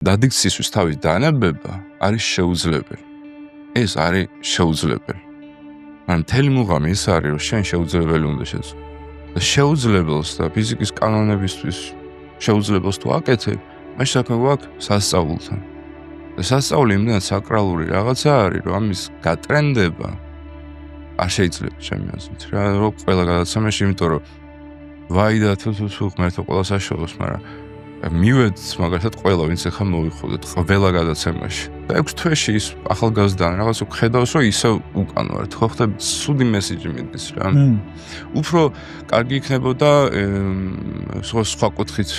დადიქციისთვის თავის დანებება არის შეუძლებელი. ეს არის შეუძლებელი. მაგრამ მთელი მუღამი ის არის, რომ შენ შეუძლებელი უნდა შეძლო. და შეუძლებელს და ფიზიკის კანონებისთვის შეუძლებელს თუ აკეთებ, მაშინ საქმე გვაქვს სასწაულთან. და სასწაული იმდენად საკრალური რაღაცა არის, რომ ამის გატრენდება არ შეიძლება ჩემი აზრით. რა რო ყველა გადაცემაში, იმიტომ რომ ვაი და თუ ღმერთო ყველა საშუალოს, მაგრამ მივედით მაგალითად ყველა ვინც ახლა მოვიხოდეთ ყველა გადაცემაში. და 6 თვეში ის ახალგაზრდან რაღაც ხედავს, რომ ისევ უკან ვართ. ხო ხდება სუდი მესიჯი მიდის რა. უფრო კარგი იქნებოდა სხვა კუთხით.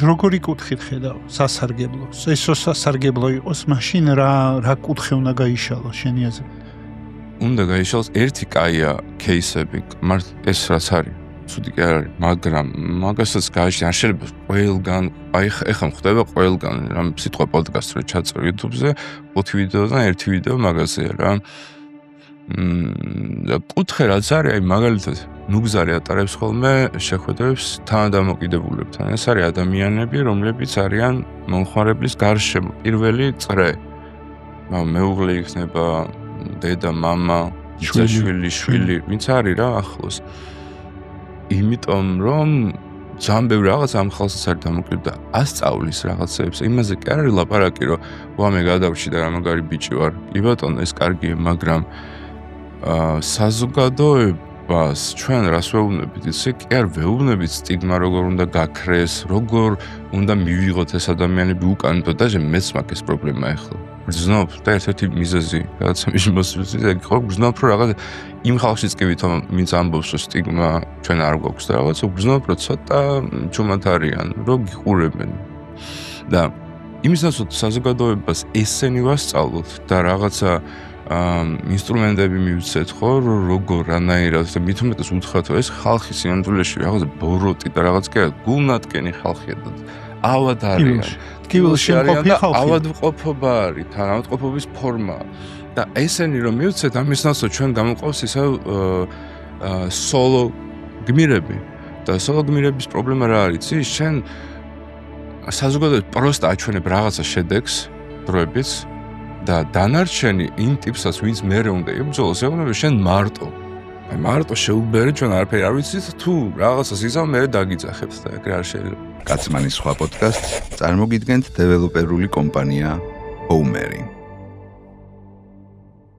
როგორი კუთხით ხედავ სასარგებლოს? ესო სასარგებლო იყოს, მაშინ რა კუთხე უნდა გაიშალოს შენი აზრით? უნდა გაიშალოს ერთი კაია кейსები, ეს რაც არის. ცუდი კი არ არის, მაგრამ მაგასაც გააჩნია, არ შეიძლება ყველგან, ეხლა ხდება ყველგან, რამ სიტყვა პოდკასტ რო ჩაწერო YouTube-ზე, 5 ვიდეოდან ერთი ვიდეო მაგაზეა რა. და კუთხე რაც არის, აი მაგალითად, ნუგზარი ატარებს ხოლმე შეხვედრებს თანადამოკიდებულებთან. ეს არის ადამიანები, რომლებიც არიან მომხმარებლის გარშემო. პირველი წრე. მეუღლე იქნება, დედა, მამა, შვილი, ვინც არის რა ახლოს. იმიტომ რომ ძალიან ბევრი რაღაც ამ ხალხსაც არის დამოკიდებული და ასწავლის რაღაცებს. იმაზე კი არ არის ლაპარაკი, რომ ვამე გადავრჩი და რა მაგარი ბიჭი ვარ. კი ბატონო, ეს კარგია, მაგრამ საზოგადოებას ჩვენ რას ვეუბნებით? ისე კი არ ვეუბნებით სტიგმა როგორ უნდა გაქრეს, როგორ უნდა მივიღოთ ეს ადამიანები უკან, და მეც მაქვს ეს პრობლემა ახლა. გრძნობ და ერთ-ერთი მიზეზი გადაცემის მოსვლისთვის ეგ ხო გრძნობ, რომ რაღაც იმ ხალხშიც კი ვითომ ვინც ამბობს, რომ სტიგმა ჩვენ არ გვაქვს და რაღაც გრძნობ, რომ ცოტა ჩუმად არიან, რომ გიყურებენ. და იმისაც საზოგადოებას ესენი ვასწავლოთ და რაღაცა ინსტრუმენტები მივცეთ ხო, როგორ რანაირად და მით უმეტეს უთხრათ, რომ ეს ხალხი სინამდვილეში რაღაც ბოროტი და რაღაც კი არა, გულნატკენი ხალხია და ავად არიან. ტკივილში არიან და ავადმყოფობა არის, თანავადმყოფობის ფორმაა. და ესენი რომ მივცეთ, ამის ნაცვლად ჩვენ გამოყავს ისევ სოლო გმირები. და სოლო გმირების პრობლემა რა არის? იცი, შენ საზოგადოებას პროსტა აჩვენებ რაღაცა შედეგს, დროებით და დანარჩენი იმ ტიპსაც, ვინც მერე უნდა იბრძოლოს, ეუბნება შენ მარტო. აი მარტო შეუბერე, ჩვენ არაფერი არ ვიცით, თუ რაღაცას იზამ მერე დაგიძახებთ და ეგრე არ შეიძლება. კაცმანის სხვა პოდკასტს წარმოგიდგენთ დეველოპერული კომპანია Homery.